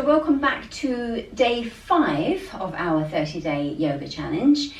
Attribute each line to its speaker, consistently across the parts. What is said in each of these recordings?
Speaker 1: welcome back to day 5 of our 30-day yoga challenge.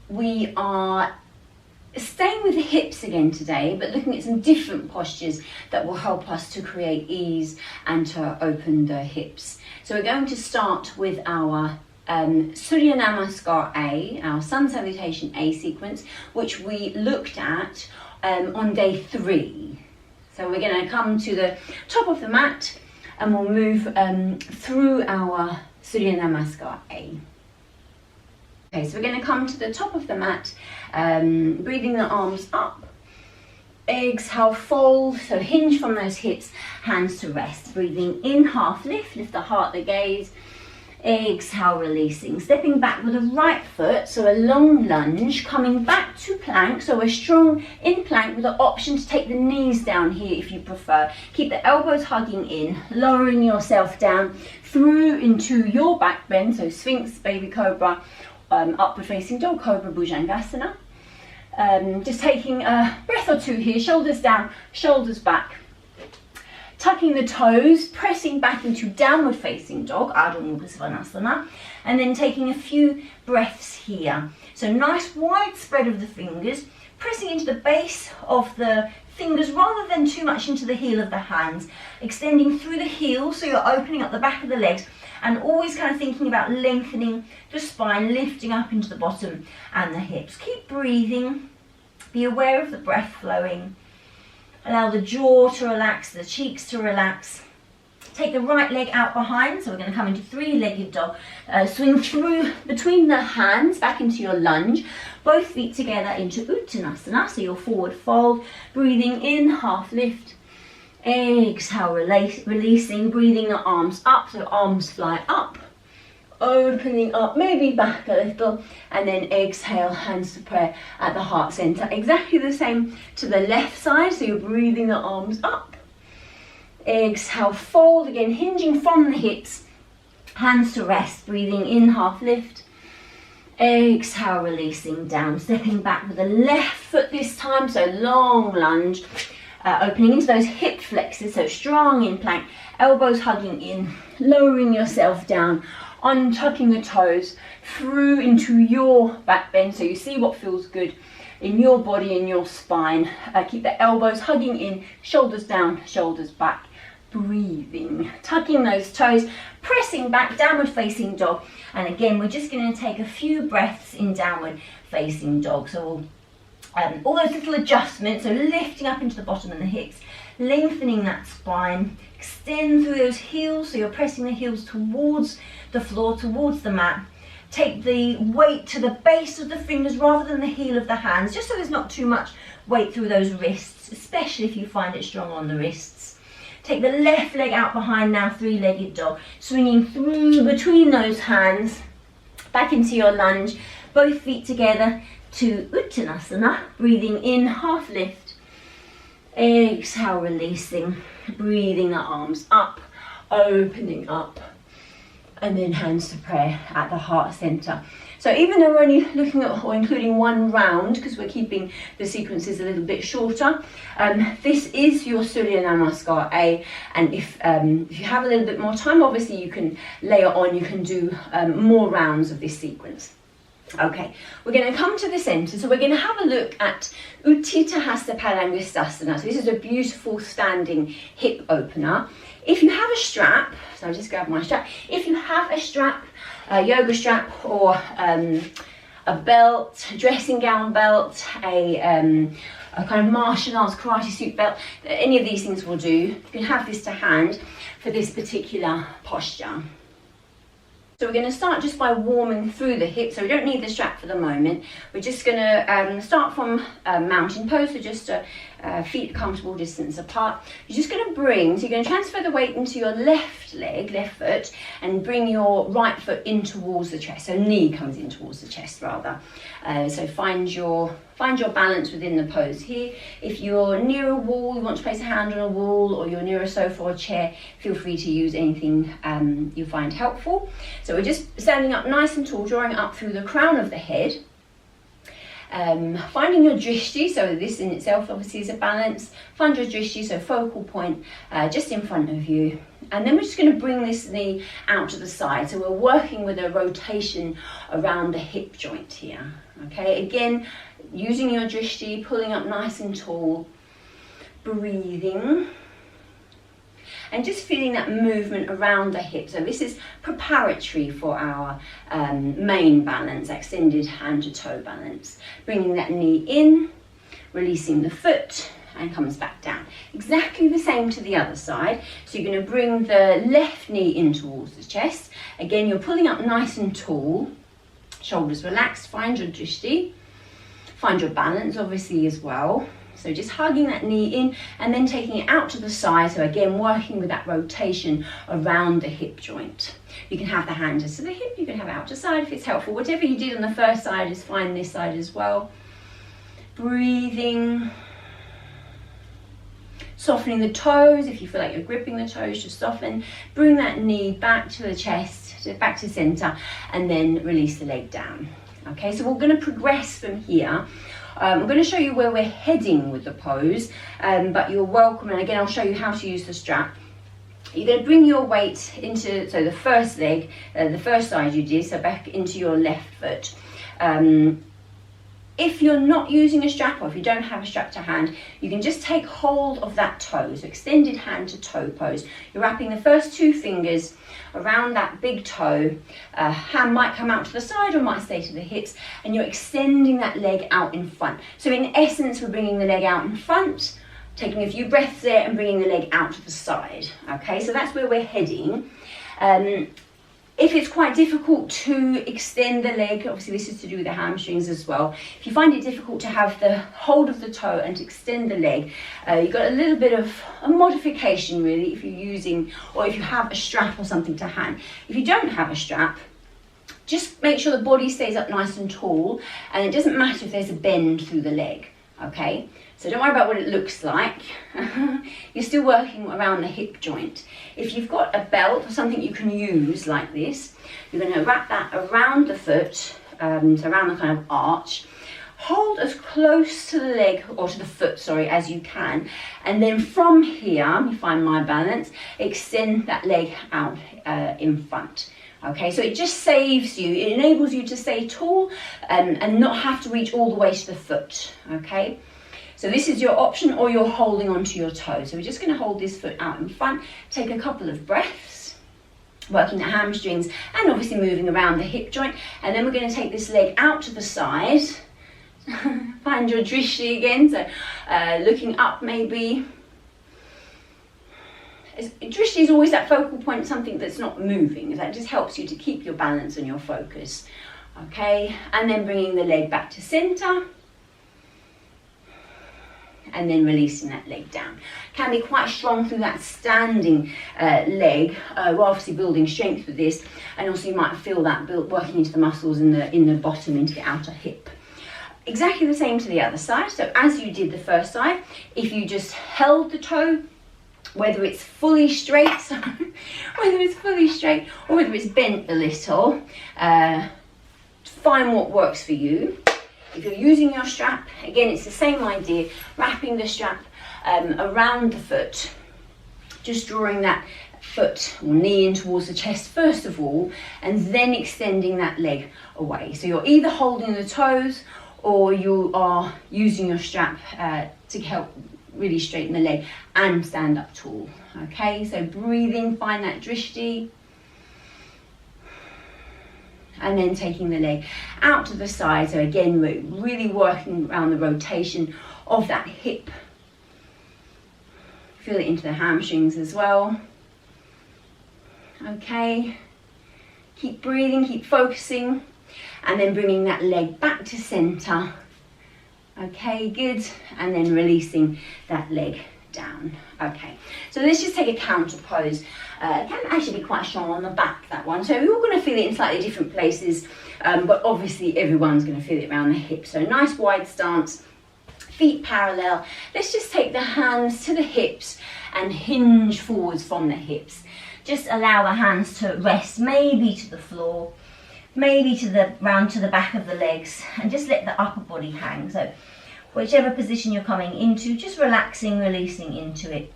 Speaker 1: We are staying with the hips again today, but looking at some different postures that will help us to create ease and to open the hips. So we're going to start with our Surya Namaskar A, our Sun Salutation A sequence, which we looked at on day 3. So we're going to come to the top of the mat and we'll move through our Surya Namaskar A. Okay, so we're going to come to the top of the mat, breathing the arms up. Exhale, fold, so hinge from those hips, hands to rest. Breathing in, half lift, lift the heart, the gaze. Exhale, releasing. Stepping back with the right foot, so a long lunge, coming back to plank, so we're strong in plank with the option to take the knees down here if you prefer. Keep the elbows hugging in, lowering yourself down through into your back bend, so Sphinx, Baby Cobra, upward facing dog, Cobra, Bhujangasana. Just taking a breath or two here, shoulders down, shoulders back. Tucking the toes, pressing back into downward facing dog, Ardha Mukha Svanasana, and then taking a few breaths here. So nice wide spread of the fingers, pressing into the base of the fingers rather than too much into the heel of the hands, extending through the heels so you're opening up the back of the legs and always kind of thinking about lengthening the spine, lifting up into the bottom and the hips. Keep breathing, be aware of the breath flowing. Allow the jaw to relax, the cheeks to relax. Take the right leg out behind, so we're going to come into 3-legged dog. Swing through between the hands, back into your lunge. Both feet together into Uttanasana, so your forward fold. Breathing in, half lift. Exhale, releasing, breathing the arms up, so arms fly up. Opening up, maybe back a little, and then exhale, hands to prayer at the heart center. Exactly the same to the left side, so you're breathing the arms up. Exhale, fold again, hinging from the hips, hands to rest, breathing in, half lift. Exhale, releasing down, stepping back with the left foot this time, so long lunge, opening into those hip flexors, so strong in plank, elbows hugging in, lowering yourself down, untucking the toes through into your back bend, so you see what feels good in your body, in your spine. Keep the elbows hugging in, shoulders down, shoulders back. Breathing, tucking those toes, pressing back, downward facing dog. And again, we're just going to take a few breaths in downward facing dog. So all those little adjustments, so lifting up into the bottom and the hips, lengthening that spine, extend through those heels, so you're pressing the heels towards the floor, towards the mat. Take the weight to the base of the fingers rather than the heel of the hands, just so there's not too much weight through those wrists, especially if you find it strong on the wrists. Take the left leg out behind now, 3-legged dog, swinging through between those hands, back into your lunge, both feet together to Uttanasana, breathing in, half lift. Exhale, releasing, breathing the arms up, opening up, and then hands to prayer at the heart center. So even though we're only looking at or including one round, because we're keeping the sequences a little bit shorter, this is your Surya Namaskar A, and if you have a little bit more time, obviously you can layer on, you can do more rounds of this sequence. Okay, we're going to come to the center, so we're going to have a look at Utthita Hasta Padangusthasana. So this is a beautiful standing hip opener. If you have a strap, so I'll just grab my strap. If you have a strap, a yoga strap, or a belt, a dressing gown belt, a kind of martial arts karate suit belt, any of these things will do. You can have this to hand for this particular posture. So we're going to start just by warming through the hips, so we don't need the strap for the moment. We're just going to start from mountain pose, so just feet a comfortable distance apart. You're just going to bring, so you're going to transfer the weight into your left leg, left foot, and bring your right foot in towards the chest, so knee comes in towards the chest rather. So find your balance within the pose here. If you're near a wall, you want to place a hand on a wall, or you're near a sofa or chair, feel free to use anything you find helpful. So we're just standing up nice and tall, drawing up through the crown of the head. Finding your drishti, so this in itself obviously is a balance. Find your drishti, so focal point just in front of you, And then we're just going to bring this knee out to the side. So we're working with a rotation around the hip joint here. Okay, again, using your drishti, pulling up nice and tall, breathing, and just feeling that movement around the hip. So this is preparatory for our main balance, extended hand to toe balance. Bringing that knee in, releasing the foot, and comes back down. Exactly the same to the other side. So you're going to bring the left knee in towards the chest. Again, you're pulling up nice and tall, shoulders relaxed, find your drishti, find your balance obviously as well. So just hugging that knee in and then taking it out to the side. So again, working with that rotation around the hip joint. You can have the hand just to the hip, you can have it out to side if it's helpful. Whatever you did on the first side is fine this side as well. Breathing. Softening the toes. If you feel like you're gripping the toes, just soften. Bring that knee back to the chest, back to center, and then release the leg down. Okay, so we're going to progress from here. I'm going to show you where we're heading with the pose, but you're welcome, and again I'll show you how to use the strap. You're going to bring your weight into, so the first leg, the first side you did, so back into your left foot. If you're not using a strap, or if you don't have a strap to hand, you can just take hold of that toe, so extended hand to toe pose. You're wrapping the first two fingers around that big toe. Hand might come out to the side or might stay to the hips, and you're extending that leg out in front. So in essence, we're bringing the leg out in front, taking a few breaths there and bringing the leg out to the side. Okay, so that's where we're heading. If it's quite difficult to extend the leg, obviously this is to do with the hamstrings as well. If you find it difficult to have the hold of the toe and to extend the leg, you've got a little bit of a modification really if you're using, or if you have a strap or something to hand. If you don't have a strap, just make sure the body stays up nice and tall, and it doesn't matter if there's a bend through the leg, okay? So don't worry about what it looks like. You're still working around the hip joint. If you've got a belt or something you can use like this, you're going to wrap that around the foot, so around the kind of arch. Hold as close to the leg, or to the foot, sorry, as you can. And then from here, let me find my balance, extend that leg out in front. Okay, so it just saves you, it enables you to stay tall and not have to reach all the way to the foot, okay? So this is your option, or you're holding onto your toe. So we're just going to hold this foot out in front, take a couple of breaths, working the hamstrings and obviously moving around the hip joint. And then we're going to take this leg out to the side. Find your drishti again, so looking up maybe. Drishti is always that focal point, something that's not moving. That just helps you to keep your balance and your focus. Okay, and then bringing the leg back to center. And then releasing that leg down. Can be quite strong through that standing leg. We're obviously building strength with this, and also you might feel that working into the muscles in the bottom, into the outer hip. Exactly the same to the other side. So as you did the first side, if you just held the toe, whether it's fully straight, or whether it's bent a little, find what works for you. If you're using your strap, again, it's the same idea, wrapping the strap around the foot, just drawing that foot or knee in towards the chest first of all, and then extending that leg away. So you're either holding the toes, or you are using your strap to help really straighten the leg and stand up tall. Okay, so breathing, find that drishti. And then taking the leg out to the side. So again, we're really working around the rotation of that hip. Feel it into the hamstrings as well. Okay, keep breathing, keep focusing, and then bringing that leg back to center. Okay, good, and then releasing that leg down. Okay, so let's just take a counter pose. It can actually be quite strong on the back, that one. So we're all going to feel it in slightly different places, but obviously everyone's going to feel it around the hips. So nice wide stance, feet parallel. Let's just take the hands to the hips and hinge forwards from the hips. Just allow the hands to rest, maybe to the floor, maybe round to the back of the legs, and just let the upper body hang. So whichever position you're coming into, just relaxing, releasing into it.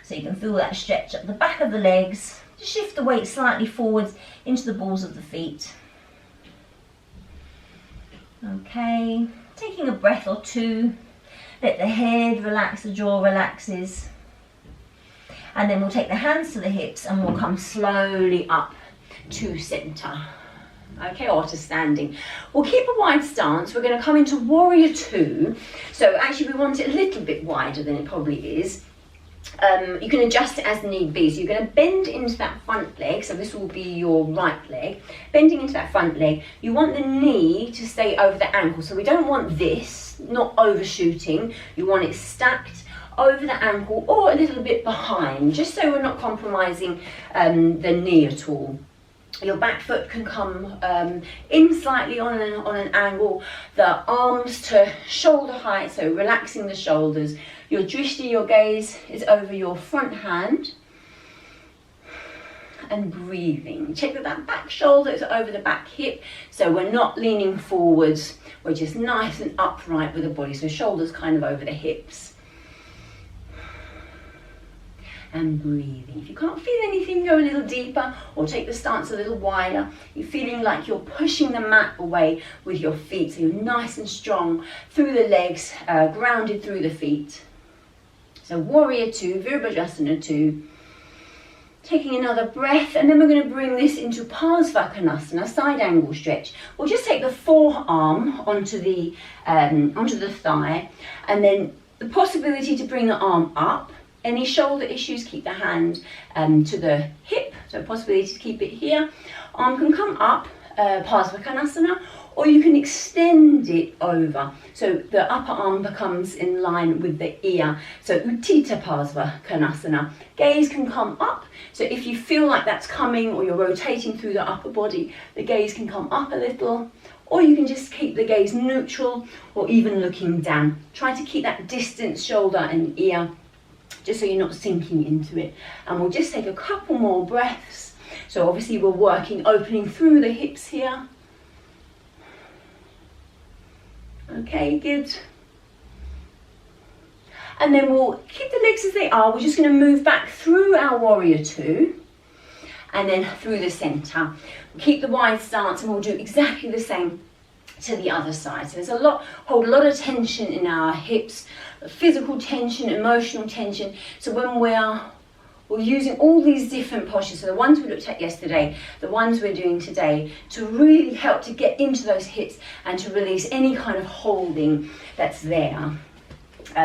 Speaker 2: So you can feel that stretch up the back of the legs. Just shift the weight slightly forwards into the balls of the feet. Okay, taking a breath or two. Let the head relax, the jaw relaxes. And then we'll take the hands to the hips and we'll come slowly up to centre. Okay, or to standing. We'll keep a wide stance. We're going to come into warrior two. So actually we want it a little bit wider than it probably is. You can adjust it as need be. So you're going to bend into that front leg. So this will be your right leg. Bending into that front leg. You want the knee to stay over the ankle. So we don't want this, not overshooting. You want it stacked over the ankle or a little bit behind, just so we're not compromising the knee at all. Your back foot can come in slightly on an angle, the arms to shoulder height, so relaxing the shoulders. Your drishti, your gaze, is over your front hand. And breathing. Check that back shoulder is over the back hip, so we're not leaning forwards, we're just nice and upright with the body, so shoulders kind of over the hips. And breathing. If you can't feel anything, go a little deeper or take the stance a little wider. You're feeling like you're pushing the mat away with your feet, so you're nice and strong through the legs, grounded through the feet. So warrior two, Virabhadrasana 2. Taking another breath, and then we're going to bring this into Parsvakonasana, side angle stretch. We'll just take the forearm onto the thigh, and then the possibility to bring the arm up. Any shoulder issues, keep the hand to the hip, so possibility to keep it here. Arm can come up, Parsvakonasana, or you can extend it over, so the upper arm becomes in line with the ear, so Utthita Parsvakonasana. Gaze can come up, so if you feel like that's coming or you're rotating through the upper body, the gaze can come up a little, or you can just keep the gaze neutral or even looking down. Try to keep that distance, shoulder and ear, just so you're not sinking into it. And we'll just take a couple more breaths. So obviously we're working, opening through the hips here. Okay, good. And then we'll keep the legs as they are. We're just going to move back through our warrior two and then through the centre. We'll keep the wide stance and we'll do exactly the same to the other side. So there's hold a lot of tension in our hips, physical tension, emotional tension. So when we're using all these different postures, so the ones we looked at yesterday, the ones we're doing today, to really help to get into those hips and to release any kind of holding that's there.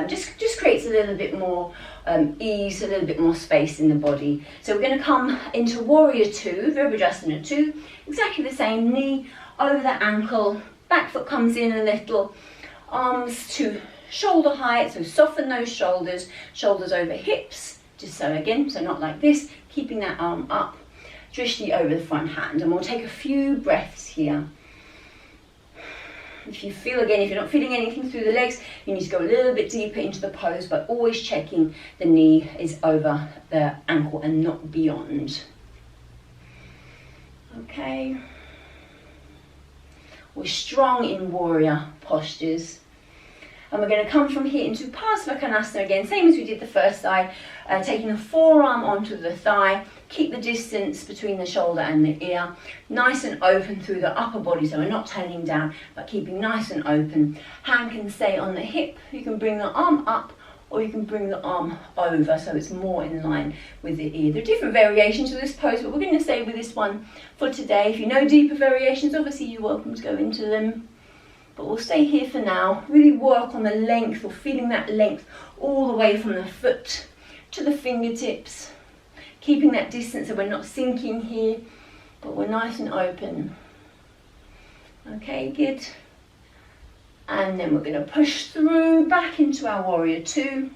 Speaker 2: Just creates a little bit more ease, a little bit more space in the body. So we're going to come into warrior two, Virabhadrasana 2, exactly the same, knee over the ankle, back foot comes in a little, arms to shoulder height, so soften those shoulders, shoulders over hips, just so again, so not like this, keeping that arm up, drishti over the front hand, and we'll take a few breaths here. If you feel, again, if you're not feeling anything through the legs, you need to go a little bit deeper into the pose, but always checking the knee is over the ankle and not beyond. Okay. We're strong in warrior postures. And we're going to come from here into Parsvakonasana again, same as we did the first side, taking the forearm onto the thigh, keep the distance between the shoulder and the ear, nice and open through the upper body, so we're not turning down, but keeping nice and open. Hand can stay on the hip, you can bring the arm up, or you can bring the arm over, so it's more in line with the ear. There are different variations of this pose, but we're going to stay with this one for today. If you know deeper variations, obviously you're welcome to go into them. But we'll stay here for now. Really work on the length, or feeling that length all the way from the foot to the fingertips. Keeping that distance so we're not sinking here, but we're nice and open. Okay, good. And then we're going to push through back into our warrior two.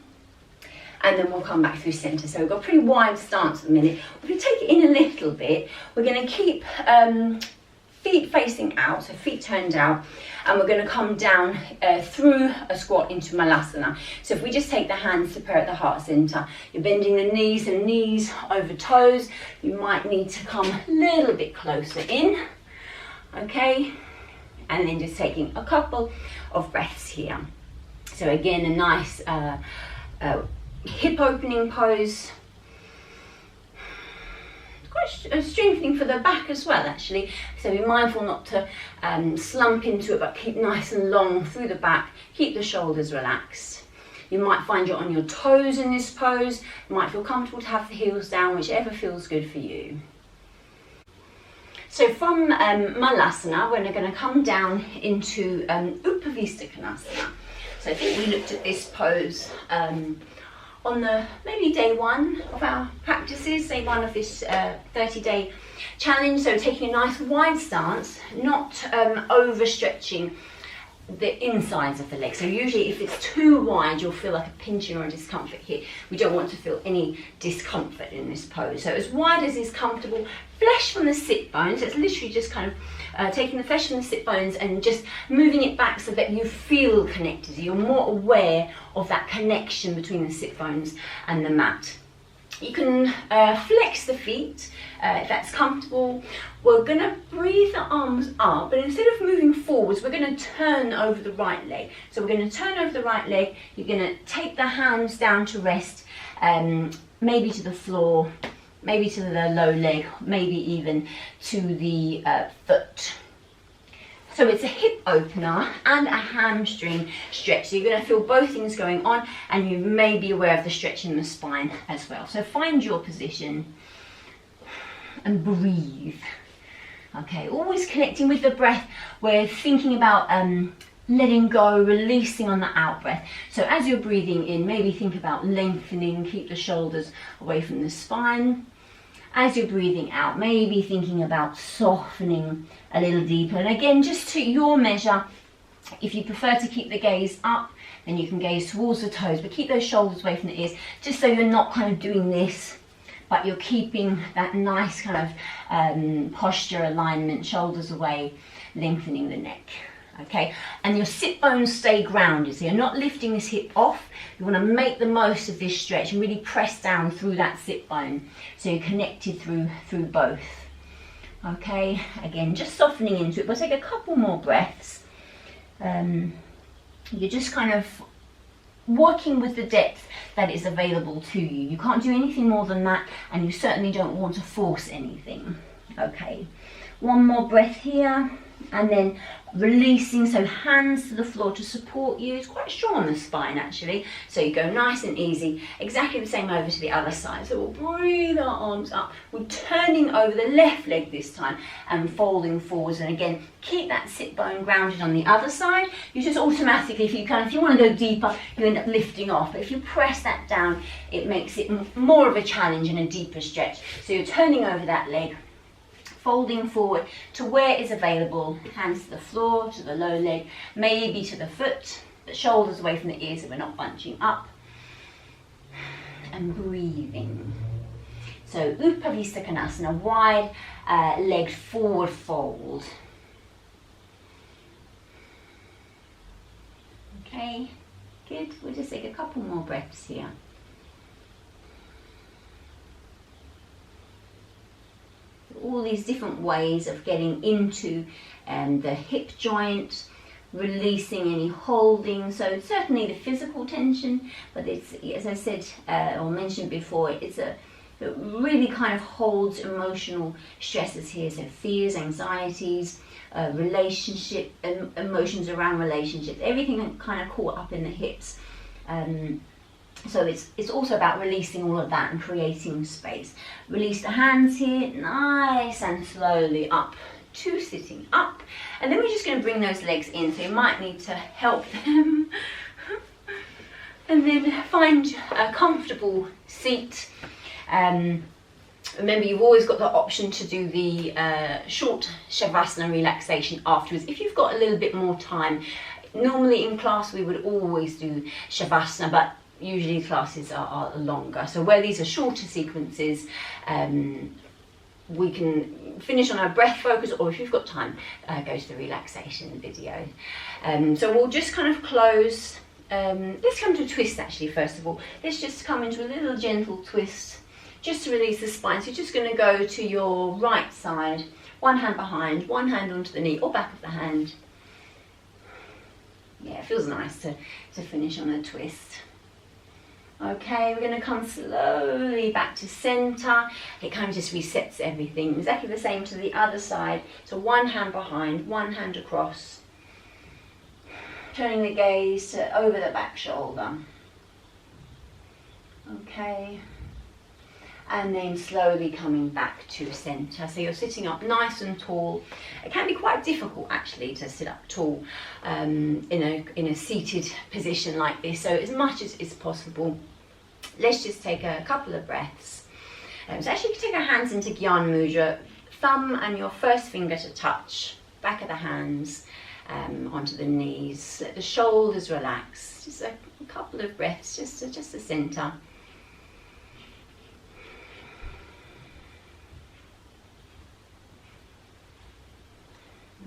Speaker 2: And then we'll come back through centre. So we've got a pretty wide stance at the minute. If we take it in a little bit, we're going to keep feet facing out, so feet turned out, and we're going to come down through a squat into Malasana. So if we just take the hands to prayer at the heart centre, you're bending the knees and knees over toes. You might need to come a little bit closer in, okay, and then just taking a couple of breaths here. So again, a nice hip opening pose, quite strengthening for the back as well, actually. So be mindful not to slump into it, but keep nice and long through the back. Keep the shoulders relaxed. You might find you're on your toes in this pose. You might feel comfortable to have the heels down, whichever feels good for you. So from Malasana, we're going to come down into Upavista Konasana. So I think we looked at this pose on the maybe day one of our practices, day one of this 30-day challenge. So taking a nice wide stance, not overstretching the insides of the legs. So usually if it's too wide, you'll feel like a pinching or a discomfort here. We don't want to feel any discomfort in this pose. So as wide as is comfortable, flesh from the sit bones. It's literally just kind of taking the flesh from the sit bones and just moving it back so that you feel connected. You're more aware of that connection between the sit bones and the mat. You can flex the feet if that's comfortable. We're going to breathe the arms up, but instead of moving forwards, we're going to turn over the right leg. So we're going to turn over the right leg. You're going to take the hands down to rest, maybe to the floor, maybe to the low leg, maybe even to the foot. So it's a hip opener and a hamstring stretch. So you're going to feel both things going on, and you may be aware of the stretch in the spine as well. So find your position and breathe. Okay, always connecting with the breath. We're thinking about letting go, releasing on the out breath. So as you're breathing in, maybe think about lengthening, keep the shoulders away from the spine. As you're breathing out, maybe thinking about softening a little deeper. And again, just to your measure, if you prefer to keep the gaze up, then you can gaze towards the toes, but keep those shoulders away from the ears, just so you're not kind of doing this, but you're keeping that nice kind of posture alignment, shoulders away, lengthening the neck. Okay, and your sit bones stay grounded, so you're not lifting this hip off. You want to make the most of this stretch and really press down through that sit bone, so you're connected through both. Okay, again, just softening into it. We'll take a couple more breaths. You're just kind of working with the depth that is available to you. You can't do anything more than that, and you certainly don't want to force anything. Okay, one more breath here, and then releasing, so hands to the floor to support you. It's quite strong on the spine actually, so you go nice and easy. Exactly the same over to the other side. So we'll breathe our arms up. We're turning over the left leg this time and folding forwards, and again keep that sit bone grounded on the other side. You just automatically, if you want to go deeper, you end up lifting off, but if you press that down, it makes it more of a challenge and a deeper stretch. So you're turning over that leg, folding forward to where is available, hands to the floor, to the low leg, maybe to the foot, but shoulders away from the ears so we're not bunching up, and breathing. So Upavista Konasana, wide legged forward fold. Okay, good. We'll just take a couple more breaths here. All these different ways of getting into the hip joint, releasing any holding. So certainly the physical tension, but it's, as I said or mentioned before, it really kind of holds emotional stresses here. So fears, anxieties, relationship, emotions around relationships, everything kind of caught up in the hips. So it's also about releasing all of that and creating space. Release the hands here, nice and slowly up to sitting up. And then we're just going to bring those legs in, so you might need to help them. And then find a comfortable seat. Remember, you've always got the option to do the short Shavasana relaxation afterwards if you've got a little bit more time. Normally in class we would always do Shavasana, but usually classes are longer. So where these are shorter sequences, we can finish on our breath focus, or if you've got time, go to the relaxation video. So we'll just kind of close. Let's come to a twist actually first of all. Let's just come into a little gentle twist, just to release the spine. So you're just going to go to your right side, one hand behind, one hand onto the knee or back of the hand. Yeah, it feels nice to finish on a twist. Okay, we're going to come slowly back to center. It kind of just resets everything. Exactly the same to the other side. So one hand behind, one hand across. Turning the gaze to over the back shoulder. Okay. And then slowly coming back to center. So you're sitting up nice and tall. It can be quite difficult actually to sit up tall in a seated position like this. So as much as is possible, let's just take a couple of breaths. So actually you can take our hands into Gyan Mudra, thumb and your first finger to touch, back of the hands onto the knees. Let the shoulders relax. Just a couple of breaths, just the center.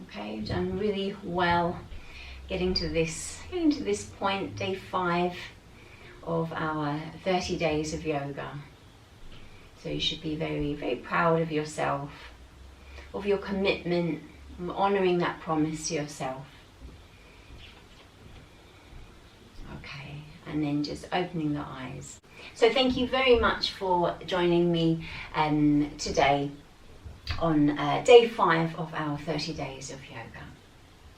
Speaker 2: Okay, you've done really well getting to this point, day 5 of our 30 days of yoga. So you should be very, very proud of yourself, of your commitment, honouring that promise to yourself. Okay, and then just opening the eyes. So thank you very much for joining me today on day 5 of our 30 days of yoga.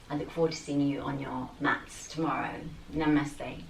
Speaker 2: I look forward to seeing you on your mats tomorrow. Namaste.